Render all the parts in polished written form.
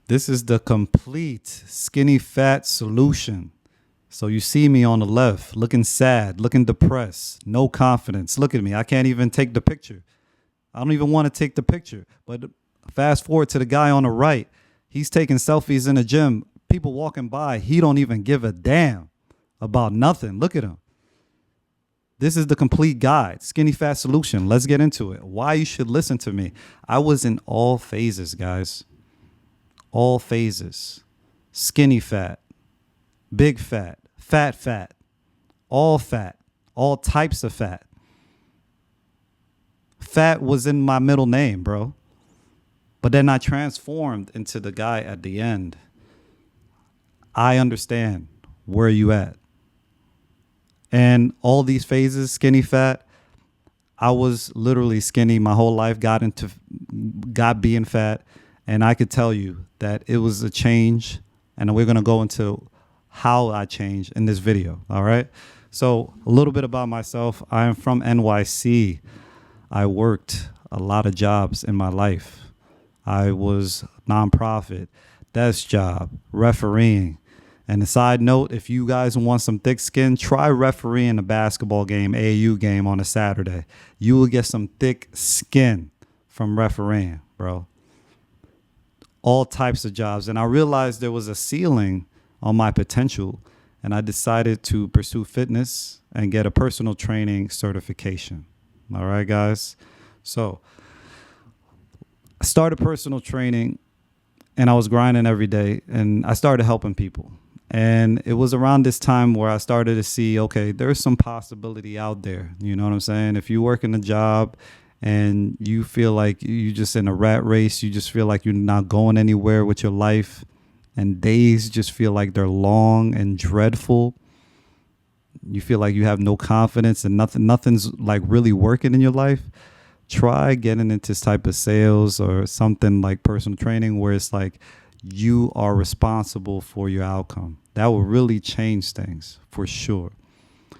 This is the complete skinny fat solution. So you see me on the left, looking sad, looking depressed, no confidence. Look at me. I can't even take the picture. I don't even want to take the picture. But fast forward to the guy on the right. He's taking selfies in the gym. People walking by. He don't even give a damn about nothing. Look at him. This is the complete guide, skinny fat solution. Let's get into it. Why you should listen to me. I was in all phases, guys. All phases. Skinny fat, big fat, fat, all types of fat. Fat was in my middle name, bro. But then I transformed into the guy at the end. I understand where you at. And all these phases, skinny fat, I was literally skinny my whole life, got being fat. And I could tell you that it was a change. And we're going to go into how I changed in this video. All right. So a little bit about myself. I am from NYC. I worked a lot of jobs in my life. I was nonprofit, desk job, refereeing. And a side note, if you guys want some thick skin, try refereeing a basketball game, AAU game on a Saturday. You will get some thick skin from refereeing, bro. All types of jobs. And I realized there was a ceiling on my potential. And I decided to pursue fitness and get a personal training certification. All right, guys. So I started personal training and I was grinding every day and I started helping people. And it was around this time where I started to see, okay, there's some possibility out there. You know what I'm saying? If you work in a job and you feel like you're just in a rat race, you just feel like you're not going anywhere with your life, and days just feel like they're long and dreadful. You feel like you have no confidence and nothing's like really working in your life. Try getting into this type of sales or something like personal training where it's like you are responsible for your outcome. That will really change things for sure.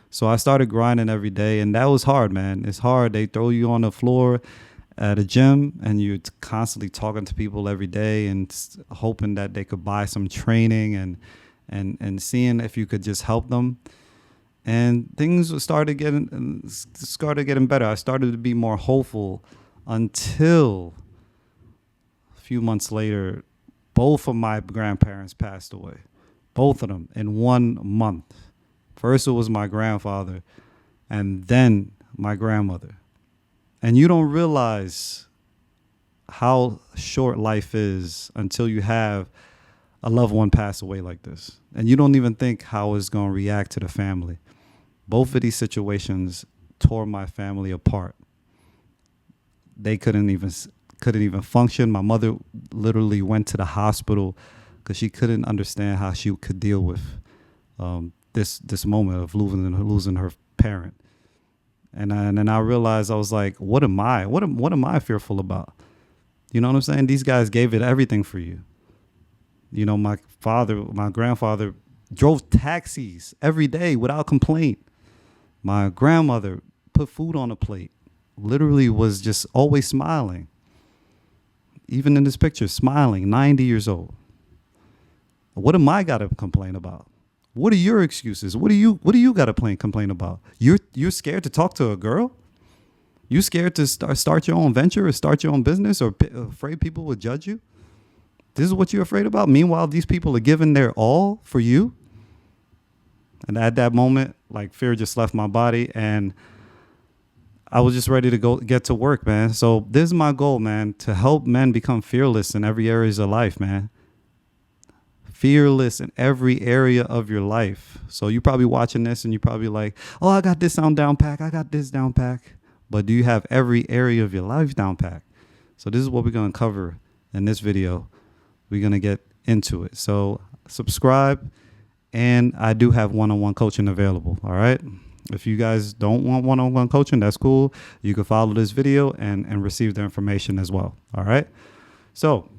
So I started grinding every day, and that was hard, man. It's hard. They throw you on the floor at a gym, and you're constantly talking to people every day and hoping that they could buy some training and seeing if you could just help them. And things started getting better. I started to be more hopeful until a few months later, both of my grandparents passed away. Both of them in 1 month. First it was my grandfather and then my grandmother. And you don't realize how short life is until you have a loved one pass away like this. And you don't even think how it's going to react to the family. Both of these situations tore my family apart. They couldn't even function. My mother literally went to the hospital because she couldn't understand how she could deal with this moment of losing her parent. And then I realized, I was like, what am I fearful about? You know what I'm saying? These guys gave it everything for you. You know, my grandfather drove taxis every day without complaint. My grandmother put food on a plate, literally was just always smiling. Even in this picture, smiling, 90 years old. What am I got to complain about? What are your excuses? What do you got to complain about? You're scared to talk to a girl? You scared to start your own venture or start your own business, or afraid people will judge you? This is what you're afraid about? Meanwhile, these people are giving their all for you. And at that moment, like, fear just left my body and I was just ready to get to work, man. So this is my goal, man, to help men become fearless in every area of life, man. Fearless in every area of your life. So you're probably watching this and you're probably like, oh, I got this down pack. I got this down pack. But do you have every area of your life down pack? So this is what we're going to cover in this video. We're going to get into it. So subscribe. And I do have one-on-one coaching available. All right. If you guys don't want one-on-one coaching, that's cool. You can follow this video and receive the information as well. All right. So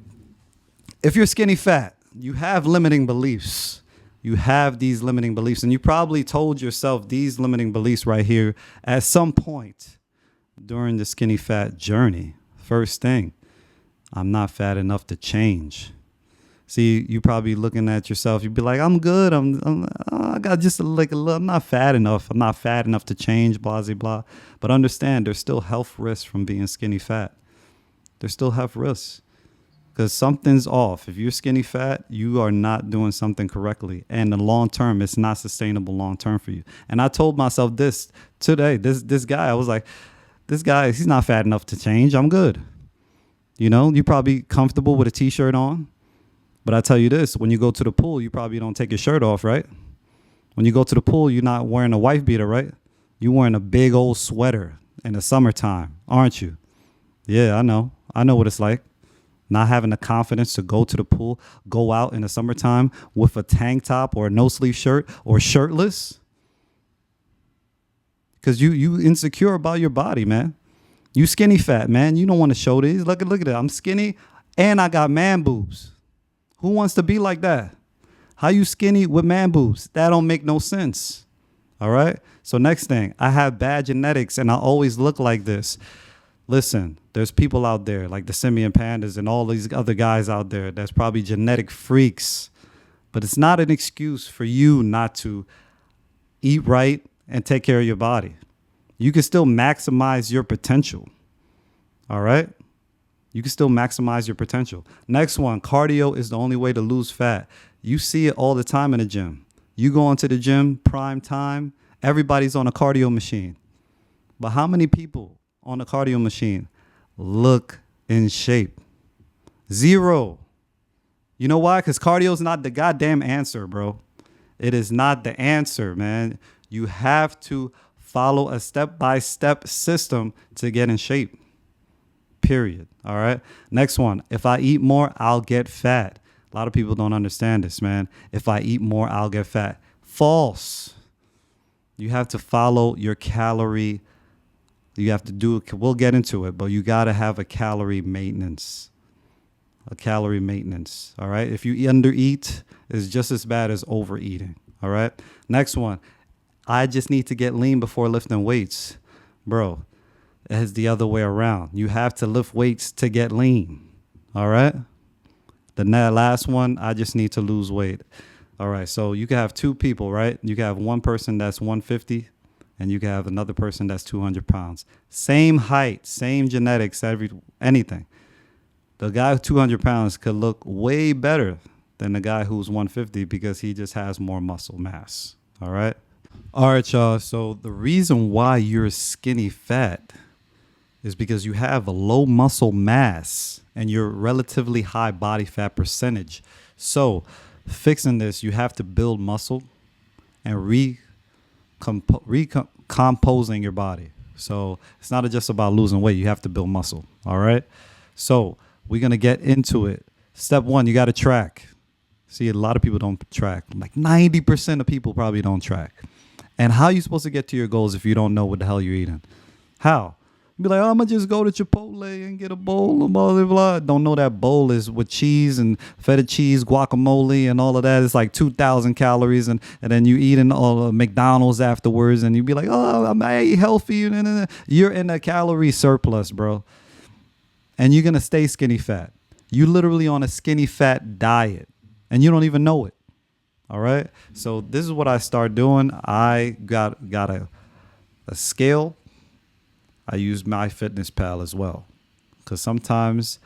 if you're skinny fat, you have limiting beliefs. You have these limiting beliefs, and you probably told yourself these limiting beliefs right here at some point during the skinny fat journey. First thing, I'm not fat enough to change. See, you probably looking at yourself. You'd be like, I'm good. I got just like a little, I'm not fat enough. I'm not fat enough to change, blah, blah, blah. But understand there's still health risks from being skinny fat. There's still health risks because something's off. If you're skinny fat, you are not doing something correctly. And in the long term, it's not sustainable long term for you. And I told myself this today, this guy, I was like, this guy, he's not fat enough to change. I'm good. You know, you probably comfortable with a t-shirt on. But I tell you this, when you go to the pool, you probably don't take your shirt off, right? When you go to the pool, you're not wearing a wife beater, right? You're wearing a big old sweater in the summertime, aren't you? Yeah, I know. I know what it's like. Not having the confidence to go to the pool, go out in the summertime with a tank top or a no-sleeve shirt or shirtless. Because you insecure about your body, man. You skinny fat, man. You don't want to show these. Look at that. I'm skinny and I got man boobs. Who wants to be like that? How you skinny with man boobs? That don't make no sense. All right? So next thing, I have bad genetics and I always look like this. Listen, there's people out there like the Simian Pandas and all these other guys out there that's probably genetic freaks. But it's not an excuse for you not to eat right and take care of your body. You can still maximize your potential. All right? You can still maximize your potential. Next one, cardio is the only way to lose fat. You see it all the time in the gym. You go into the gym, prime time, everybody's on a cardio machine. But how many people on a cardio machine look in shape? Zero. You know why? Because cardio is not the goddamn answer, bro. It is not the answer, man. You have to follow a step-by-step system to get in shape. Period. All right. Next one. If I eat more, I'll get fat. A lot of people don't understand this, man. If I eat more, I'll get fat. False. You have to follow your calorie. You have to do, we'll get into it, but you got to have a calorie maintenance. A calorie maintenance. All right. If you undereat, it's just as bad as overeating. All right. Next one. I just need to get lean before lifting weights. Bro. It's the other way around. You have to lift weights to get lean. All right. The last one, I just need to lose weight. All right. So you can have two people, right? You can have one person that's 150 and you can have another person that's 200 pounds. Same height, same genetics, anything. The guy with 200 pounds could look way better than the guy who's 150 because he just has more muscle mass. All right. All right, y'all. So the reason why you're skinny fat is because you have a low muscle mass and you're relatively high body fat percentage. So fixing this, you have to build muscle and recomposing your body. So it's not just about losing weight. You have to build muscle. All right. So we're going to get into it. Step one, you got to track. See, a lot of people don't track. Like 90% of people probably don't track. And how are you supposed to get to your goals if you don't know what the hell you're eating? How? Be like, oh, I'm going to just go to Chipotle and get a bowl of blah, blah, blah. Don't know that bowl is with cheese and feta cheese, guacamole and all of that. It's like 2,000 calories. And then you eating all McDonald's afterwards. And you be like, oh, I eat healthy. And you're in a calorie surplus, bro. And you're going to stay skinny fat. You literally on a skinny fat diet. And you don't even know it. All right. So this is what I start doing. I got a scale. I use MyFitnessPal as well, because sometimes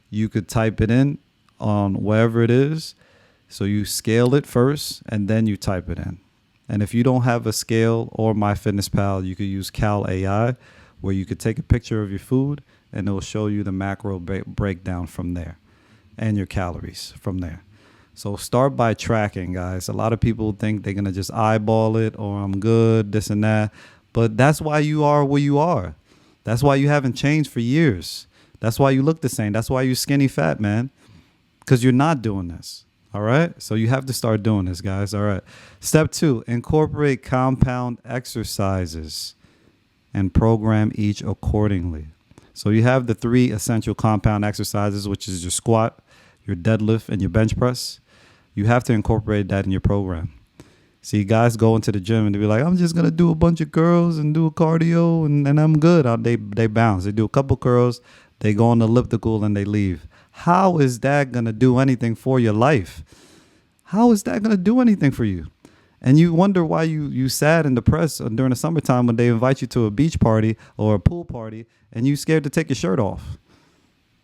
you could type it in on wherever it is. So you scale it first and then you type it in. And if you don't have a scale or MyFitnessPal, you could use Cal AI, where you could take a picture of your food and it will show you the macro breakdown from there and your calories from there. So start by tracking, guys. A lot of people think they're going to just eyeball it or I'm good, this and that. But that's why you are where you are. That's why you haven't changed for years. That's why you look the same. That's why you're skinny fat, man, because you're not doing this. All right. So you have to start doing this, guys. All right. Step 2, incorporate compound exercises and program each accordingly. So you have the 3 essential compound exercises, which is your squat, your deadlift, and your bench press. You have to incorporate that in your program. See, guys go into the gym and they be like, I'm just going to do a bunch of curls and do a cardio and I'm good. They bounce. They do a couple curls. They go on the elliptical and they leave. How is that going to do anything for your life? How is that going to do anything for you? And you wonder why you sad and depressed during the summertime when they invite you to a beach party or a pool party and you scared to take your shirt off.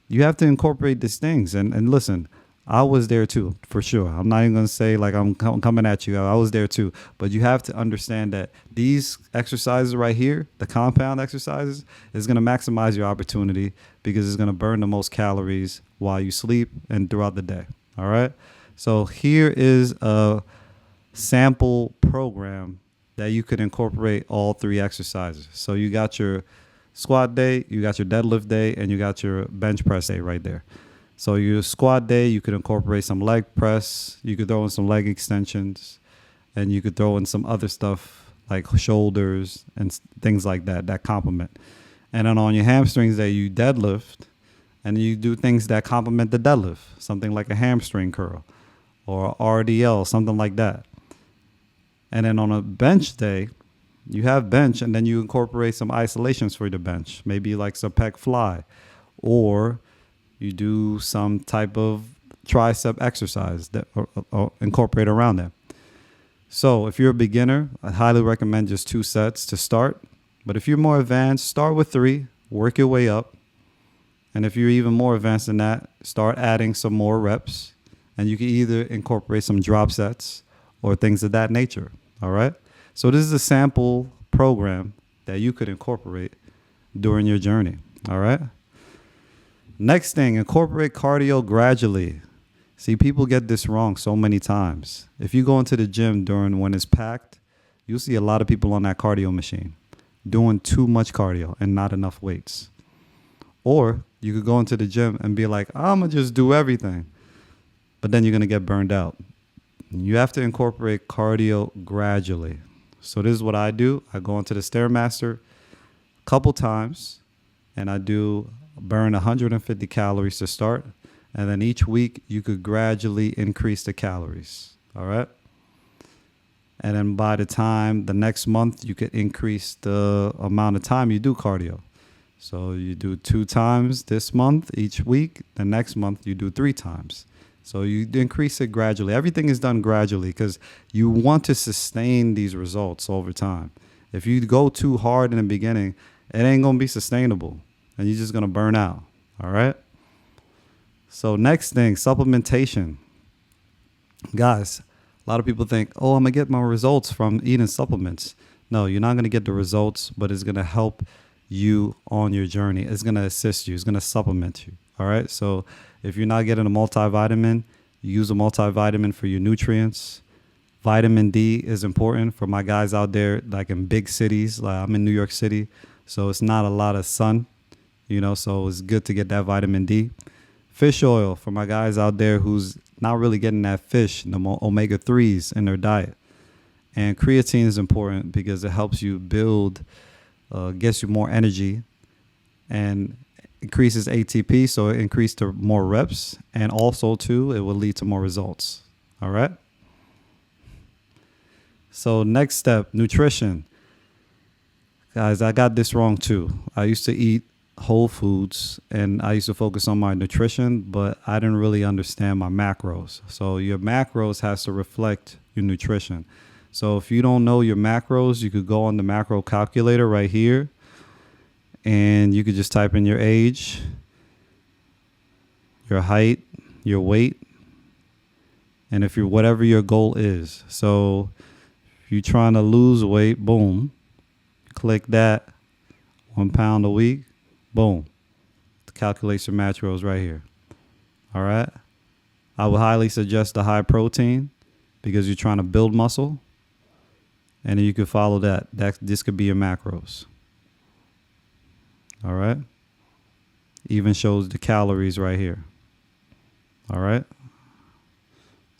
You have to incorporate these things. And listen, I was there too, for sure. I'm not even going to say like I'm coming at you. I was there too. But you have to understand that these exercises right here, the compound exercises, is going to maximize your opportunity because it's going to burn the most calories while you sleep and throughout the day. All right. So here is a sample program that you could incorporate all three exercises. So you got your squat day, you got your deadlift day, and you got your bench press day right there. So your squat day, you could incorporate some leg press, you could throw in some leg extensions, and you could throw in some other stuff like shoulders and things like that that complement. And then on your hamstrings day, you deadlift, and you do things that complement the deadlift, something like a hamstring curl or RDL, something like that. And then on a bench day, you have bench, and then you incorporate some isolations for the bench, maybe like some pec fly, or you do some type of tricep exercise that or incorporate around that. So if you're a beginner, I highly recommend just 2 sets to start. But if you're more advanced, start with 3, work your way up. And if you're even more advanced than that, start adding some more reps. And you can either incorporate some drop sets or things of that nature. All right. So this is a sample program that you could incorporate during your journey. All right. Next thing, incorporate cardio gradually. See, people get this wrong so many times. If you go into the gym during when it's packed, you'll see a lot of people on that cardio machine doing too much cardio and not enough weights. Or you could go into the gym and be like, I'm going to just do everything. But then you're going to get burned out. You have to incorporate cardio gradually. So this is what I do. I go into the Stairmaster a couple times and I burn 150 calories to start. And then each week you could gradually increase the calories. All right. And then by the time the next month, you could increase the amount of time you do cardio. So you do 2 times this month, each week. The next month you do 3 times. So you increase it gradually. Everything is done gradually because you want to sustain these results over time. If you go too hard in the beginning, it ain't going to be sustainable and you're just going to burn out. All right. So next thing, supplementation. Guys, a lot of people think, oh, I'm going to get my results from eating supplements. No, you're not going to get the results, but it's going to help you on your journey. It's going to assist you. It's going to supplement you. All right. So if you're not getting a multivitamin, use a multivitamin for your nutrients. Vitamin D is important for my guys out there, like in big cities. Like I'm in New York City, so it's not a lot of sun, so it's good to get that vitamin D. Fish oil for my guys out there who's not really getting that fish, the omega-3s in their diet. And creatine is important because it helps you build, gets you more energy, and increases ATP, so it increases to more reps, and also too it will lead to more results. All right. So next step, nutrition. Guys, I got this wrong too. I used to eat whole foods and I used to focus on my nutrition, but I didn't really understand my macros. So your macros has to reflect your nutrition. So if you don't know your macros, you could go on the macro calculator right here. And you could just type in your age, your height, your weight, and if you're whatever your goal is. So if you're trying to lose weight, boom, click that, 1 pound a week, boom. It calculates your macros right here. All right. I would highly suggest the high protein because you're trying to build muscle, and then you could follow that. This could be your macros. All right. Even shows the calories right here. All right.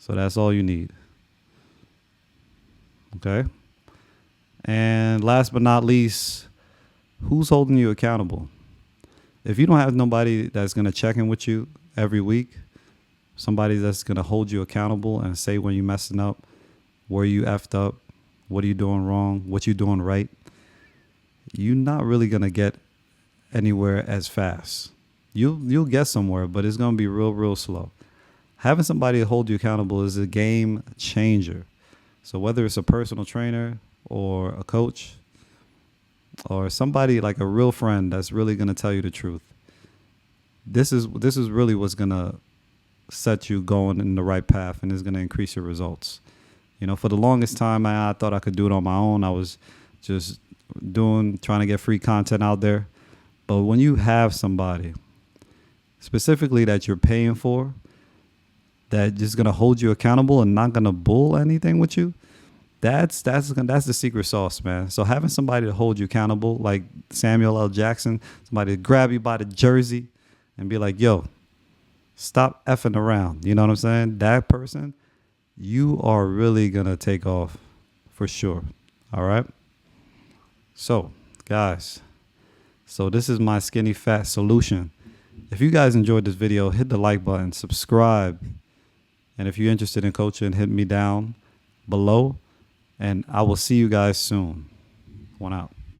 So that's all you need. Okay. And last but not least, who's holding you accountable? If you don't have nobody that's going to check in with you every week, somebody that's going to hold you accountable and say when you're messing up, where you effed up, what are you doing wrong, what you doing right, you're not really going to get anywhere as fast. You'll get somewhere, but it's gonna be real slow. Having somebody to hold you accountable is a game changer. So whether it's a personal trainer or a coach or somebody like a real friend that's really gonna tell you the truth, this is really what's gonna set you going in the right path and is gonna increase your results. For the longest time, I thought I could do it on my own. I was just trying to get free content out there. But when you have somebody specifically that you're paying for, that just gonna hold you accountable and not gonna bull anything with you, that's the secret sauce, man. So having somebody to hold you accountable, like Samuel L. Jackson, somebody to grab you by the jersey and be like, "Yo, stop effing around." You know what I'm saying? That person, you are really gonna take off for sure. All right. So, guys, this is my skinny fat solution. If you guys enjoyed this video, hit the like button, subscribe. And if you're interested in coaching, hit me down below. And I will see you guys soon. One out.